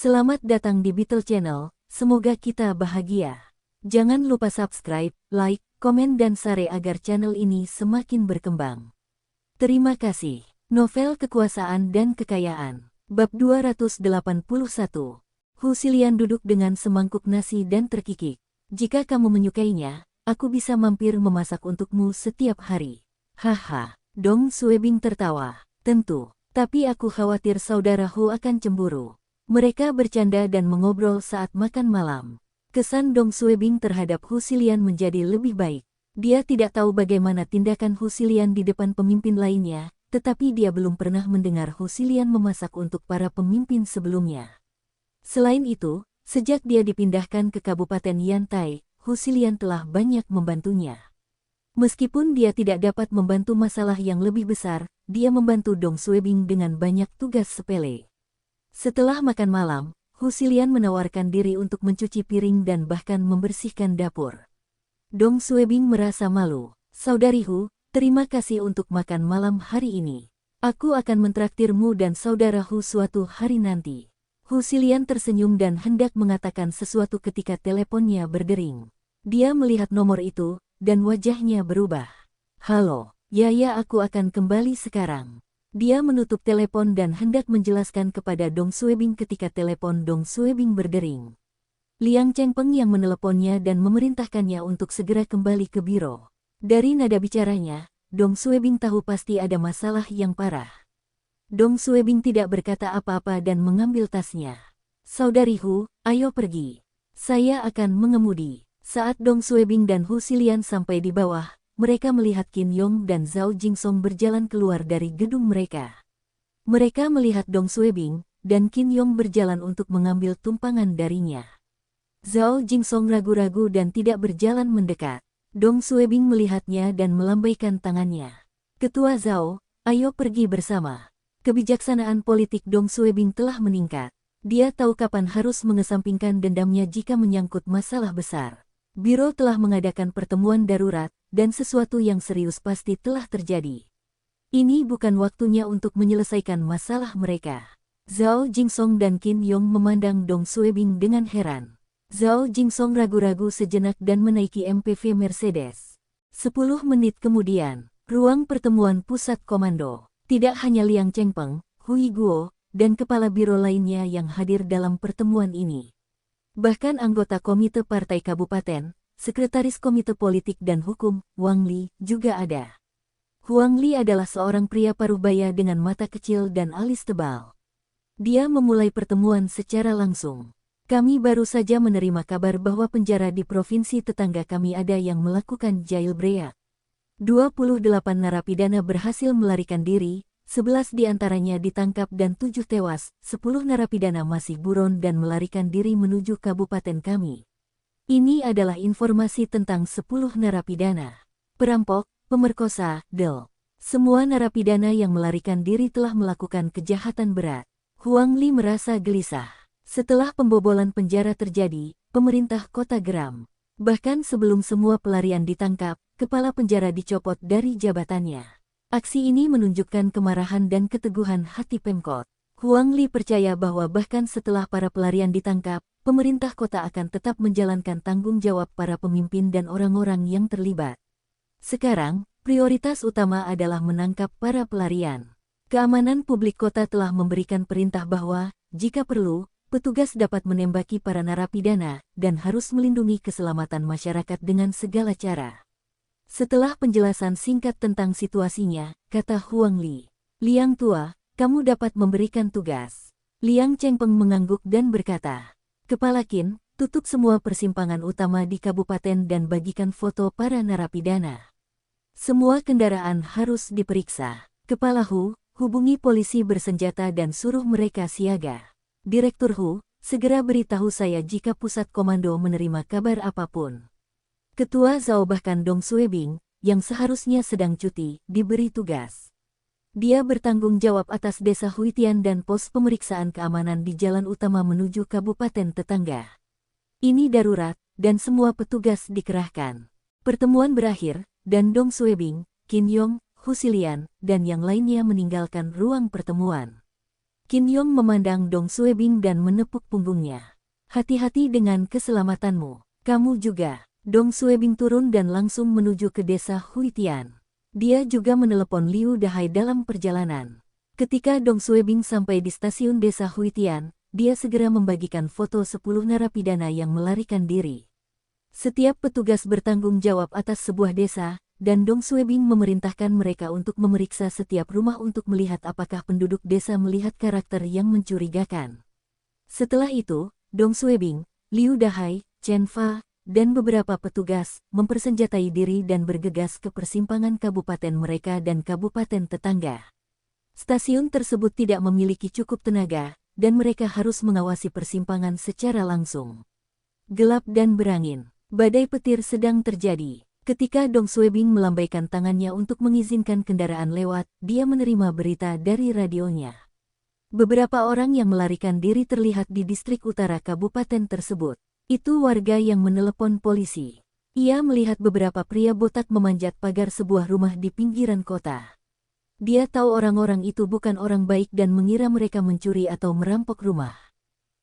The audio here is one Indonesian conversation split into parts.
Selamat datang di Beetle Channel, semoga kita bahagia. Jangan lupa subscribe, like, komen dan share agar channel ini semakin berkembang. Terima kasih. Novel Kekuasaan dan Kekayaan. Bab 281. Husilian duduk dengan semangkuk nasi dan terkikik. Jika kamu menyukainya, aku bisa mampir memasak untukmu setiap hari. Haha, Dong Suebing tertawa. Tentu, tapi aku khawatir saudaraku akan cemburu. Mereka bercanda dan mengobrol saat makan malam. Kesan Dong Suebing terhadap Husilian menjadi lebih baik. Dia tidak tahu bagaimana tindakan Husilian di depan pemimpin lainnya, tetapi dia belum pernah mendengar Husilian memasak untuk para pemimpin sebelumnya. Selain itu, sejak dia dipindahkan ke Kabupaten Yantai, Husilian telah banyak membantunya. Meskipun dia tidak dapat membantu masalah yang lebih besar, dia membantu Dong Suebing dengan banyak tugas sepele. Setelah makan malam, Husilian menawarkan diri untuk mencuci piring dan bahkan membersihkan dapur. Dong Suebing merasa malu. Saudariku, terima kasih untuk makan malam hari ini. Aku akan mentraktirmu dan saudaraku suatu hari nanti. Husilian tersenyum dan hendak mengatakan sesuatu ketika teleponnya berdering. Dia melihat nomor itu, dan wajahnya berubah. Halo, ya aku akan kembali sekarang. Dia menutup telepon dan hendak menjelaskan kepada Dong Suebing ketika telepon Dong Suebing berdering. Liang Chengpeng yang meneleponnya dan memerintahkannya untuk segera kembali ke biro. Dari nada bicaranya, Dong Suebing tahu pasti ada masalah yang parah. Dong Suebing tidak berkata apa-apa dan mengambil tasnya. Saudariku, ayo pergi. Saya akan mengemudi. Saat Dong Suebing dan Husilian sampai di bawah, mereka melihat Qin Yong dan Zhao Jingsong berjalan keluar dari gedung mereka. Mereka melihat Dong Suebing, dan Qin Yong berjalan untuk mengambil tumpangan darinya. Zhao Jingsong ragu-ragu dan tidak berjalan mendekat. Dong Suebing melihatnya dan melambaikan tangannya. Ketua Zhao, ayo pergi bersama. Kebijaksanaan politik Dong Suebing telah meningkat. Dia tahu kapan harus mengesampingkan dendamnya jika menyangkut masalah besar. Biro telah mengadakan pertemuan darurat, dan sesuatu yang serius pasti telah terjadi. Ini bukan waktunya untuk menyelesaikan masalah mereka. Zhao Jingsong dan Qin Yong memandang Dong Suebing dengan heran. Zhao Jingsong ragu-ragu sejenak dan menaiki MPV Mercedes. 10 menit kemudian, ruang pertemuan pusat komando. Tidak hanya Liang Chengpeng, Hui Guo, dan kepala biro lainnya yang hadir dalam pertemuan ini. Bahkan anggota Komite Partai Kabupaten, Sekretaris Komite Politik dan Hukum, Wang Li, juga ada. Wang Li adalah seorang pria paruh baya dengan mata kecil dan alis tebal. Dia memulai pertemuan secara langsung. Kami baru saja menerima kabar bahwa penjara di provinsi tetangga kami ada yang melakukan jailbreak. 28 narapidana berhasil melarikan diri, 11 diantaranya ditangkap dan 7 tewas, 10 narapidana masih buron dan melarikan diri menuju kabupaten kami. Ini adalah informasi tentang 10 narapidana. Perampok, pemerkosa, del. Semua narapidana yang melarikan diri telah melakukan kejahatan berat. Huang Li merasa gelisah. Setelah pembobolan penjara terjadi, pemerintah kota geram. Bahkan sebelum semua pelarian ditangkap, kepala penjara dicopot dari jabatannya. Aksi ini menunjukkan kemarahan dan keteguhan hati Pemkot. Huang Li percaya bahwa bahkan setelah para pelarian ditangkap, pemerintah kota akan tetap menjalankan tanggung jawab para pemimpin dan orang-orang yang terlibat. Sekarang, prioritas utama adalah menangkap para pelarian. Keamanan publik kota telah memberikan perintah bahwa, jika perlu, petugas dapat menembaki para narapidana dan harus melindungi keselamatan masyarakat dengan segala cara. Setelah penjelasan singkat tentang situasinya, kata Huang Li, Liang Tua, kamu dapat memberikan tugas. Liang Chengpeng mengangguk dan berkata, Kepala Qin, tutup semua persimpangan utama di kabupaten dan bagikan foto para narapidana. Semua kendaraan harus diperiksa. Kepala Hu, hubungi polisi bersenjata dan suruh mereka siaga. Direktur Hu, segera beritahu saya jika pusat komando menerima kabar apapun. Ketua Zhao bahkan Dong Suebing, yang seharusnya sedang cuti, diberi tugas. Dia bertanggung jawab atas desa Huitian dan pos pemeriksaan keamanan di jalan utama menuju kabupaten tetangga. Ini darurat, dan semua petugas dikerahkan. Pertemuan berakhir, dan Dong Suebing, Qin Yong, Husilian, dan yang lainnya meninggalkan ruang pertemuan. Qin Yong memandang Dong Suebing dan menepuk punggungnya. Hati-hati dengan keselamatanmu. Kamu juga. Dong Suebing turun dan langsung menuju ke desa Huitian. Dia juga menelepon Liu Dahai dalam perjalanan. Ketika Dong Suebing sampai di stasiun desa Huitian, dia segera membagikan foto 10 narapidana yang melarikan diri. Setiap petugas bertanggung jawab atas sebuah desa, dan Dong Suebing memerintahkan mereka untuk memeriksa setiap rumah untuk melihat apakah penduduk desa melihat karakter yang mencurigakan. Setelah itu, Dong Suebing, Liu Dahai, Chen Fa, dan beberapa petugas mempersenjatai diri dan bergegas ke persimpangan kabupaten mereka dan kabupaten tetangga. Stasiun tersebut tidak memiliki cukup tenaga, dan mereka harus mengawasi persimpangan secara langsung. Gelap dan berangin. Badai petir sedang terjadi. Ketika Dong Suebing melambaikan tangannya untuk mengizinkan kendaraan lewat, dia menerima berita dari radionya. Beberapa orang yang melarikan diri terlihat di distrik utara kabupaten tersebut. Itu warga yang menelepon polisi. Ia melihat beberapa pria botak memanjat pagar sebuah rumah di pinggiran kota. Dia tahu orang-orang itu bukan orang baik dan mengira mereka mencuri atau merampok rumah.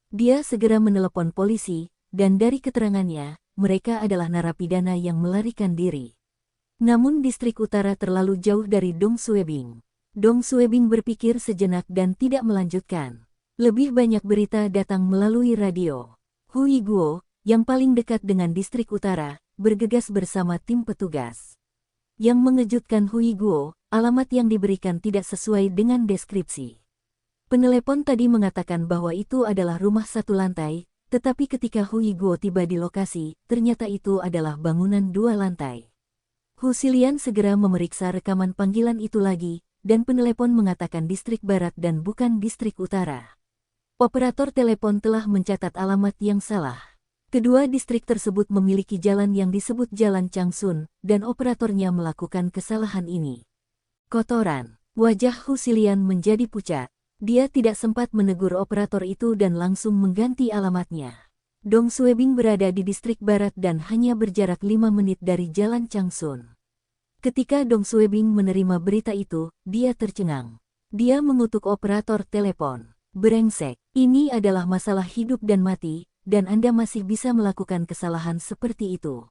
Dia segera menelepon polisi, dan dari keterangannya, mereka adalah narapidana yang melarikan diri. Namun distrik utara terlalu jauh dari Dong Suebing. Dong Suebing berpikir sejenak dan tidak melanjutkan. Lebih banyak berita datang melalui radio. Hui Guo, yang paling dekat dengan distrik utara, bergegas bersama tim petugas. Yang mengejutkan Hui Guo, alamat yang diberikan tidak sesuai dengan deskripsi. Penelepon tadi mengatakan bahwa itu adalah rumah satu lantai, tetapi ketika Hui Guo tiba di lokasi, ternyata itu adalah bangunan 2 lantai. Hu Xilian segera memeriksa rekaman panggilan itu lagi, dan penelepon mengatakan distrik barat dan bukan distrik utara. Operator telepon telah mencatat alamat yang salah. Kedua distrik tersebut memiliki jalan yang disebut Jalan Changsun, dan operatornya melakukan kesalahan ini. Kotoran. Wajah Hu Xilian menjadi pucat. Dia tidak sempat menegur operator itu dan langsung mengganti alamatnya. Dong Suebing berada di distrik barat dan hanya berjarak 5 menit dari Jalan Changsun. Ketika Dong Suebing menerima berita itu, dia tercengang. Dia mengutuk operator telepon. Brengsek, ini adalah masalah hidup dan mati, dan Anda masih bisa melakukan kesalahan seperti itu.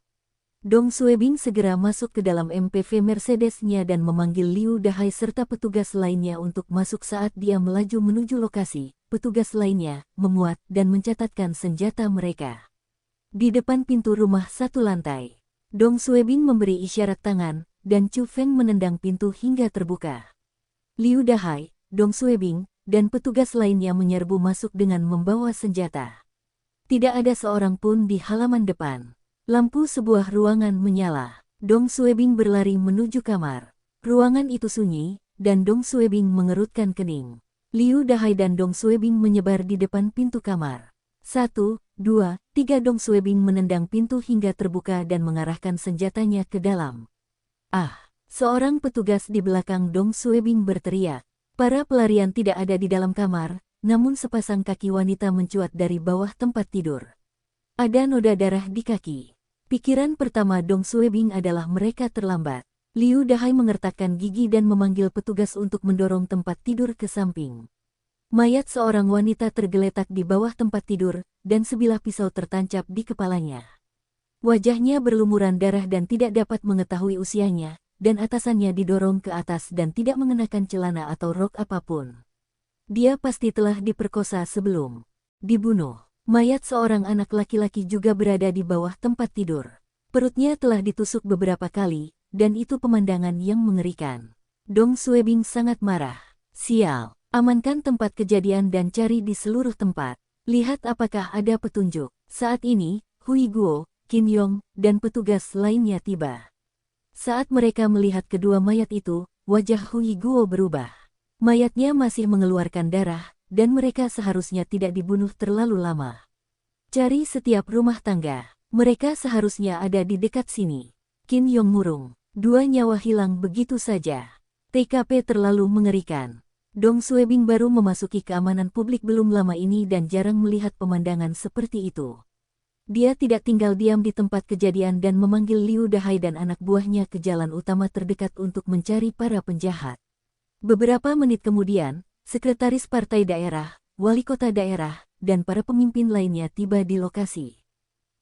Dong Suebing segera masuk ke dalam MPV Mercedes-nya dan memanggil Liu Dahai serta petugas lainnya untuk masuk saat dia melaju menuju lokasi. Petugas lainnya menguat dan mencatatkan senjata mereka. Di depan pintu rumah satu lantai, Dong Suebing memberi isyarat tangan, dan Chu Feng menendang pintu hingga terbuka. Liu Dahai, Dong Suebing, dan petugas lainnya menyerbu masuk dengan membawa senjata. Tidak ada seorang pun di halaman depan. Lampu sebuah ruangan menyala. Dong Suebing berlari menuju kamar. Ruangan itu sunyi, dan Dong Suebing mengerutkan kening. Liu Dahai dan Dong Suebing menyebar di depan pintu kamar. 1, 2, 3 Dong Suebing menendang pintu hingga terbuka dan mengarahkan senjatanya ke dalam. Ah! Seorang petugas di belakang Dong Suebing berteriak. Para pelarian tidak ada di dalam kamar, namun sepasang kaki wanita mencuat dari bawah tempat tidur. Ada noda darah di kaki. Pikiran pertama Dong Suebing adalah mereka terlambat. Liu Dahai mengertakkan gigi dan memanggil petugas untuk mendorong tempat tidur ke samping. Mayat seorang wanita tergeletak di bawah tempat tidur, dan sebilah pisau tertancap di kepalanya. Wajahnya berlumuran darah dan tidak dapat mengetahui usianya, dan atasannya didorong ke atas dan tidak mengenakan celana atau rok apapun. Dia pasti telah diperkosa sebelum dibunuh. Mayat seorang anak laki-laki juga berada di bawah tempat tidur. Perutnya telah ditusuk beberapa kali, dan itu pemandangan yang mengerikan. Dong Suebing sangat marah. Sial, amankan tempat kejadian dan cari di seluruh tempat. Lihat apakah ada petunjuk. Saat ini, Hui Guo, Qin Yong, dan petugas lainnya tiba. Saat mereka melihat kedua mayat itu, wajah Hui Guo berubah. Mayatnya masih mengeluarkan darah, dan mereka seharusnya tidak dibunuh terlalu lama. Cari setiap rumah tangga. Mereka seharusnya ada di dekat sini. Qin Yong murung. 2 nyawa hilang begitu saja. TKP terlalu mengerikan. Dong Suebing baru memasuki keamanan publik belum lama ini dan jarang melihat pemandangan seperti itu. Dia tidak tinggal diam di tempat kejadian dan memanggil Liu Dahai dan anak buahnya ke jalan utama terdekat untuk mencari para penjahat. Beberapa menit kemudian, sekretaris partai daerah, wali kota daerah, dan para pemimpin lainnya tiba di lokasi.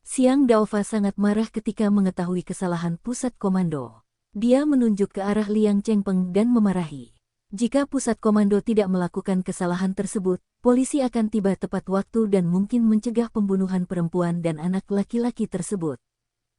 Siang Daova sangat marah ketika mengetahui kesalahan pusat komando. Dia menunjuk ke arah Liang Chengpeng dan memarahi. Jika pusat komando tidak melakukan kesalahan tersebut, polisi akan tiba tepat waktu dan mungkin mencegah pembunuhan perempuan dan anak laki-laki tersebut.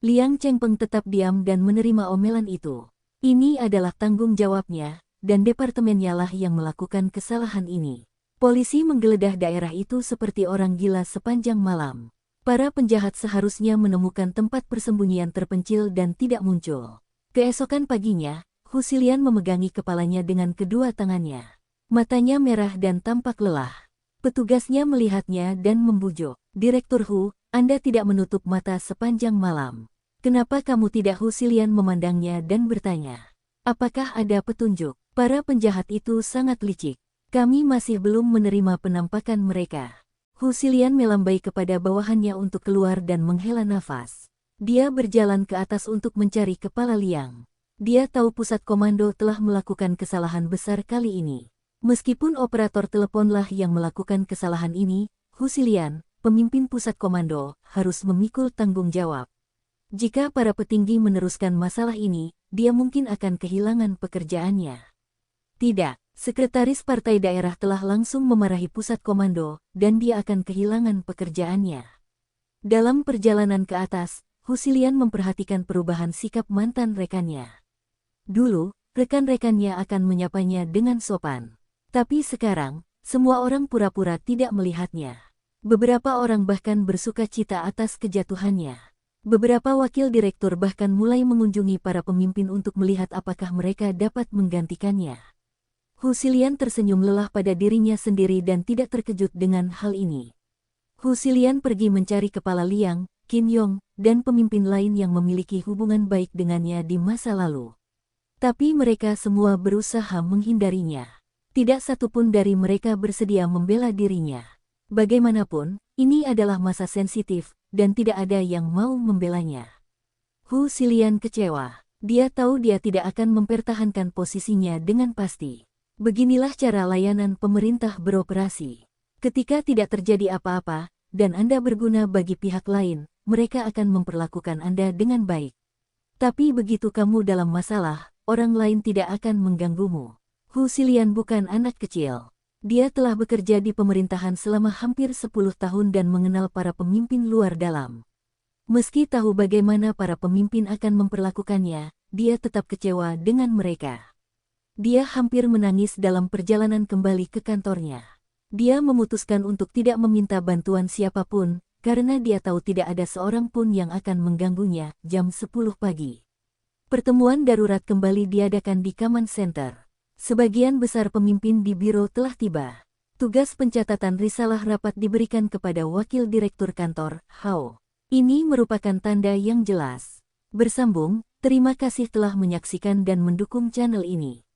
Liang Chengpeng tetap diam dan menerima omelan itu. Ini adalah tanggung jawabnya, dan departemennya lah yang melakukan kesalahan ini. Polisi menggeledah daerah itu seperti orang gila sepanjang malam. Para penjahat seharusnya menemukan tempat persembunyian terpencil dan tidak muncul. Keesokan paginya, Hu Xilian memegangi kepalanya dengan kedua tangannya. Matanya merah dan tampak lelah. Petugasnya melihatnya dan membujuk. Direktur Hu, Anda tidak menutup mata sepanjang malam. Kenapa kamu tidak? Hu Xilian memandangnya dan bertanya. Apakah ada petunjuk? Para penjahat itu sangat licik. Kami masih belum menerima penampakan mereka. Hu Xilian melambai kepada bawahannya untuk keluar dan menghela nafas. Dia berjalan ke atas untuk mencari kepala Liang. Dia tahu pusat komando telah melakukan kesalahan besar kali ini. Meskipun operator teleponlah yang melakukan kesalahan ini, Hu Xilian, pemimpin pusat komando, harus memikul tanggung jawab. Jika para petinggi meneruskan masalah ini, dia mungkin akan kehilangan pekerjaannya. Tidak. Sekretaris partai daerah telah langsung memarahi pusat komando, dan dia akan kehilangan pekerjaannya. Dalam perjalanan ke atas, Hu Xilian memperhatikan perubahan sikap mantan rekannya. Dulu, rekan-rekannya akan menyapanya dengan sopan. Tapi sekarang, semua orang pura-pura tidak melihatnya. Beberapa orang bahkan bersuka cita atas kejatuhannya. Beberapa wakil direktur bahkan mulai mengunjungi para pemimpin untuk melihat apakah mereka dapat menggantikannya. Hu Xilian tersenyum lelah pada dirinya sendiri dan tidak terkejut dengan hal ini. Hu Xilian pergi mencari kepala Liang, Qin Yong, dan pemimpin lain yang memiliki hubungan baik dengannya di masa lalu. Tapi mereka semua berusaha menghindarinya. Tidak satupun dari mereka bersedia membela dirinya. Bagaimanapun, ini adalah masa sensitif, dan tidak ada yang mau membelanya. Hu Xilian kecewa. Dia tahu dia tidak akan mempertahankan posisinya dengan pasti. Beginilah cara layanan pemerintah beroperasi. Ketika tidak terjadi apa-apa, dan Anda berguna bagi pihak lain, mereka akan memperlakukan Anda dengan baik. Tapi begitu kamu dalam masalah, orang lain tidak akan mengganggumu. Hu Xilian bukan anak kecil. Dia telah bekerja di pemerintahan selama hampir 10 tahun dan mengenal para pemimpin luar dalam. Meski tahu bagaimana para pemimpin akan memperlakukannya, dia tetap kecewa dengan mereka. Dia hampir menangis dalam perjalanan kembali ke kantornya. Dia memutuskan untuk tidak meminta bantuan siapapun, karena dia tahu tidak ada seorang pun yang akan mengganggunya. Jam 10 pagi. Pertemuan darurat kembali diadakan di Command Center. Sebagian besar pemimpin di biro telah tiba. Tugas pencatatan risalah rapat diberikan kepada wakil direktur kantor, Hao. Ini merupakan tanda yang jelas. Bersambung, terima kasih telah menyaksikan dan mendukung channel ini.